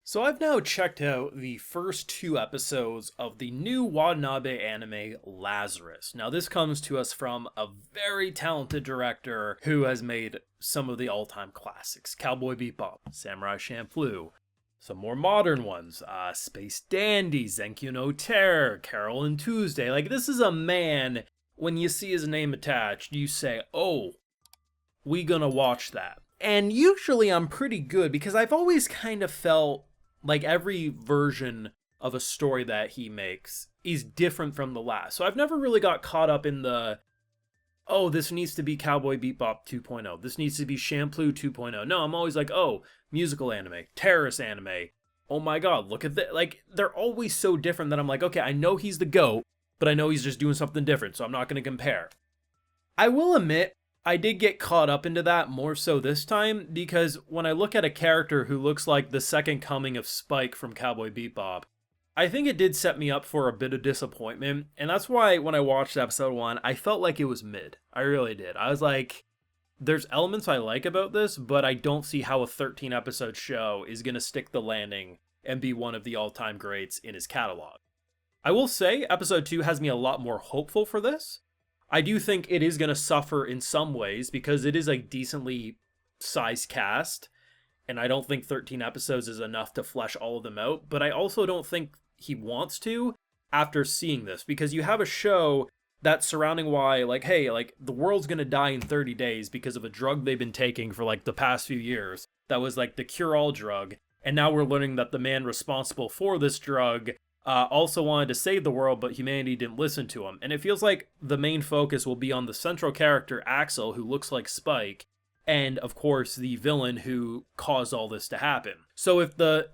So I've now checked out the first two episodes of the new Watanabe anime Lazarus. Now this comes to us from a very talented director who has made some of the all-time classics. Cowboy Bebop, Samurai Champloo, some more modern ones, Space Dandy, Zenkyu no Terror, Carol and Tuesday. Like, this is a man, when you see his name attached, you say, oh, we gonna watch that. And usually I'm pretty good because I've always kind of felt like every version of a story that he makes is different from the last. So I've never really got caught up in the, oh, this needs to be Cowboy Bebop 2.0. This needs to be Champloo 2.0. No, I'm always like, oh, musical anime, terrorist anime. Oh my god, look at that. Like, they're always so different that I'm like, okay, I know he's the GOAT, but I know he's just doing something different, so I'm not going to compare. I will admit, I did get caught up into that more so this time, because when I look at a character who looks like the second coming of Spike from Cowboy Bebop, I think it did set me up for a bit of disappointment, and that's why when I watched episode 1, I felt like it was mid. I really did. I was like, there's elements I like about this, but I don't see how a 13 episode show is going to stick the landing and be one of the all-time greats in his catalog. I will say, episode 2 has me a lot more hopeful for this. I do think it is going to suffer in some ways because it is a decently sized cast, and I don't think 13 episodes is enough to flesh all of them out, but I also don't think he wants to after seeing this, because you have a show that's surrounding why, like, hey, like, the world's going to die in 30 days because of a drug they've been taking for, like, the past few years that was, like, the cure-all drug, and now we're learning that the man responsible for this drug also wanted to save the world, but humanity didn't listen to him. And it feels like the main focus will be on the central character, Axel, who looks like Spike, and, of course, the villain who caused all this to happen. So if the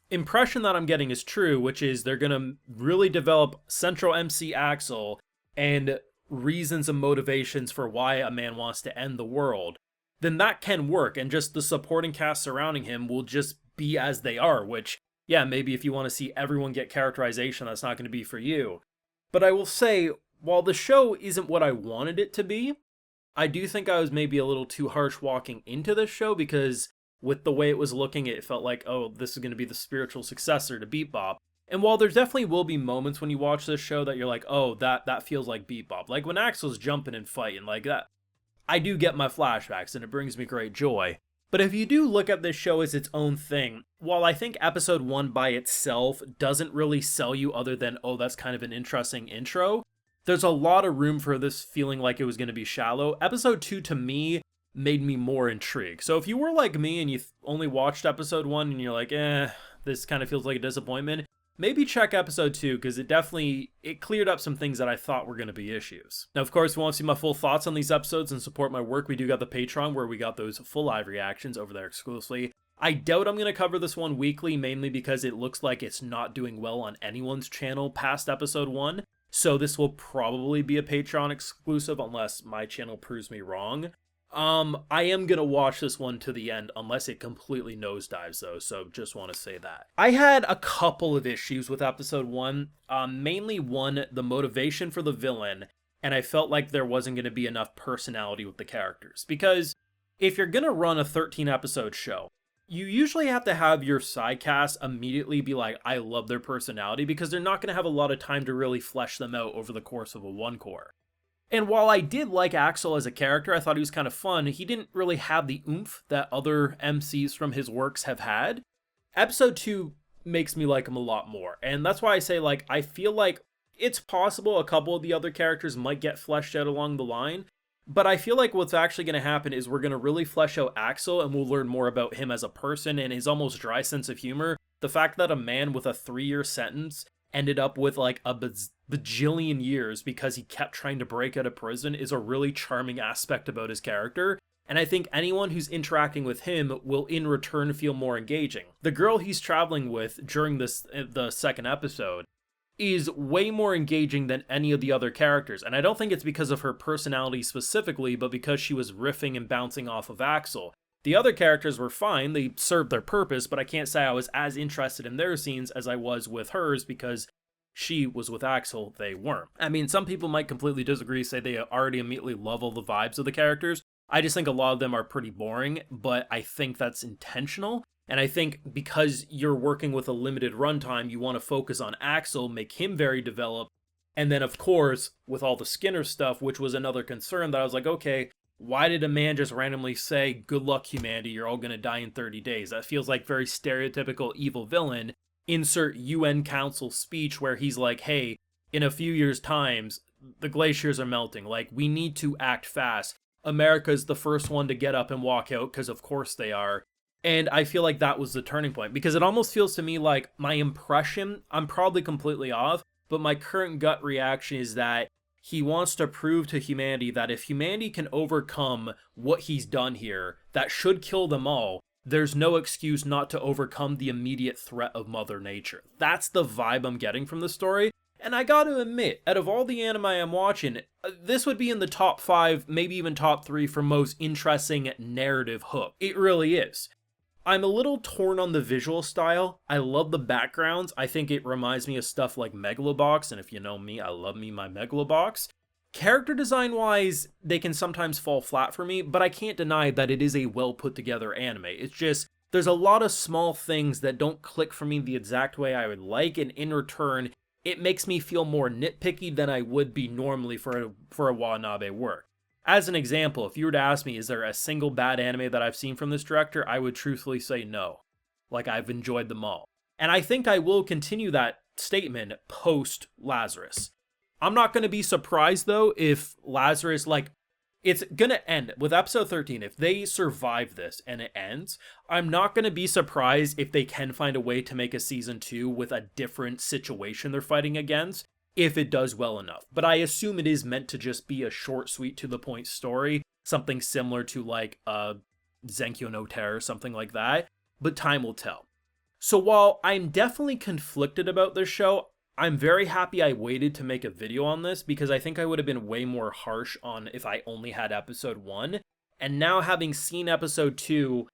impression that I'm getting is true, which is they're going to really develop central MC Axel and reasons and motivations for why a man wants to end the world, then that can work, and just the supporting cast surrounding him will just be as they are, which, yeah, maybe if you want to see everyone get characterization, that's not going to be for you. But I will say, while the show isn't what I wanted it to be, I do think I was maybe a little too harsh walking into this show, because with the way it was looking, it felt like, oh, this is going to be the spiritual successor to Bebop. And while there definitely will be moments when you watch this show that you're like, oh, that feels like Bebop. Like when Axel's jumping and fighting like that, I do get my flashbacks and it brings me great joy. But if you do look at this show as its own thing, while I think episode 1 by itself doesn't really sell you other than, oh, that's kind of an interesting intro, there's a lot of room for this feeling like it was going to be shallow. Episode 2, to me, made me more intrigued. So if you were like me and you only watched episode 1 and you're like, this kind of feels like a disappointment, maybe check episode 2, because it cleared up some things that I thought were going to be issues. Now, of course, if you want to see my full thoughts on these episodes and support my work, we do got the Patreon, where we got those full live reactions over there exclusively. I doubt I'm going to cover this one weekly, mainly because it looks like it's not doing well on anyone's channel past episode 1. So this will probably be a Patreon exclusive unless my channel proves me wrong. I am going to watch this one to the end unless it completely nosedives though, so just want to say that. I had a couple of issues with episode 1, mainly one, the motivation for the villain, and I felt like there wasn't going to be enough personality with the characters. Because if you're going to run a 13 episode show, you usually have to have your side cast immediately be like, I love their personality, because they're not going to have a lot of time to really flesh them out over the course of a one core. And while I did like Axel as a character, I thought he was kind of fun, he didn't really have the oomph that other MCs from his works have had. Episode 2 makes me like him a lot more, and that's why I say, like, I feel like it's possible a couple of the other characters might get fleshed out along the line, but I feel like what's actually going to happen is we're going to really flesh out Axel, and we'll learn more about him as a person and his almost dry sense of humor. The fact that a man with a 3-year sentence ended up with like a bajillion years because he kept trying to break out of prison is a really charming aspect about his character, and I think anyone who's interacting with him will in return feel more engaging. The girl he's traveling with during the second episode is way more engaging than any of the other characters, and I don't think it's because of her personality specifically, but because she was riffing and bouncing off of Axel. The other characters were fine, they served their purpose, but I can't say I was as interested in their scenes as I was with hers, because she was with Axel, they weren't. I mean, some people might completely disagree, say they already immediately love all the vibes of the characters. I just think a lot of them are pretty boring, but I think that's intentional. And I think because you're working with a limited runtime, you want to focus on Axel, make him very developed. And then, of course, with all the Skinner stuff, which was another concern that I was like, okay, why did a man just randomly say, good luck, humanity, you're all going to die in 30 days? That feels like very stereotypical evil villain. Insert UN Council speech where he's like, hey, in a few years' times, the glaciers are melting. Like, we need to act fast. America's the first one to get up and walk out, because of course they are. And I feel like that was the turning point, because it almost feels to me like my impression, I'm probably completely off, but my current gut reaction is that he wants to prove to humanity that if humanity can overcome what he's done here, that should kill them all, there's no excuse not to overcome the immediate threat of Mother Nature. That's the vibe I'm getting from the story. And I gotta admit, out of all the anime I'm watching, this would be in the top 5, maybe even top 3 for most interesting narrative hook. It really is. I'm a little torn on the visual style. I love the backgrounds. I think it reminds me of stuff like Megalobox, and if you know me, I love me my Megalobox. Character design-wise, they can sometimes fall flat for me, but I can't deny that it is a well-put-together anime. It's just, there's a lot of small things that don't click for me the exact way I would like, and in return, it makes me feel more nitpicky than I would be normally for a Watanabe work. As an example, if you were to ask me, is there a single bad anime that I've seen from this director, I would truthfully say no. Like, I've enjoyed them all. And I think I will continue that statement post Lazarus. I'm not going to be surprised, though, if Lazarus, like, it's going to end with episode 13. If they survive this and it ends, I'm not going to be surprised if they can find a way to make a season 2 with a different situation they're fighting against, if it does well enough. But I assume it is meant to just be a short, sweet, to the point story, something similar to like Zenkyo no Terror, something like that, but time will tell. So while I'm definitely conflicted about this show, I'm very happy I waited to make a video on this, because I think I would have been way more harsh on if I only had episode 1. And now having seen episode 2,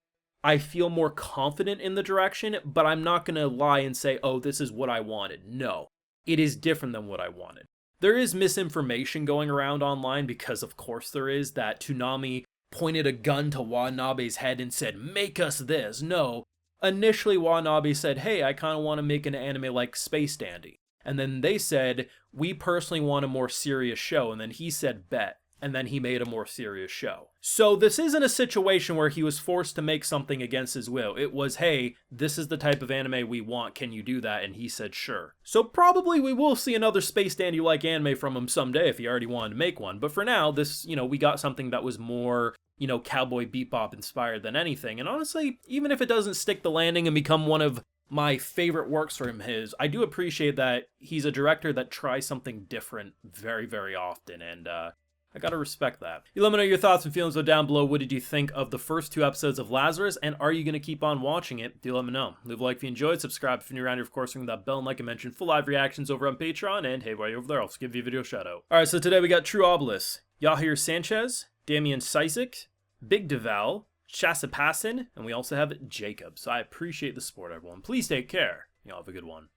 I feel more confident in the direction, but I'm not going to lie and say, oh, this is what I wanted. No. It is different than what I wanted. There is misinformation going around online, because of course there is, that Toonami pointed a gun to Watanabe's head and said, make us this. No. Initially Watanabe said, hey, I kind of want to make an anime like Space Dandy. And then they said, we personally want a more serious show. And then he said, bet. And then he made a more serious show. So this isn't a situation where he was forced to make something against his will. It was, hey, this is the type of anime we want. Can you do that? And he said, sure. So probably we will see another Space Dandy-like anime from him someday if he already wanted to make one. But for now, this, we got something that was more, Cowboy Bebop inspired than anything. And honestly, even if it doesn't stick the landing and become one of my favorite works from his, I do appreciate that he's a director that tries something different very, very often. And, I gotta respect that. You let me know your thoughts and feelings down below. What did you think of the first 2 episodes of Lazarus, and are you gonna keep on watching it? Do let me know. Leave a like if you enjoyed, subscribe if you're new around here, of course, ring that bell, and like I mentioned, full live reactions over on Patreon, and hey, while you're over there, I'll just give you a video shout out. Alright, so today we got True Obelisk, Yahir Sanchez, Damian Sisek, Big Deval, Shasa Passin, and we also have Jacob. So I appreciate the support, everyone. Please take care. Y'all have a good one.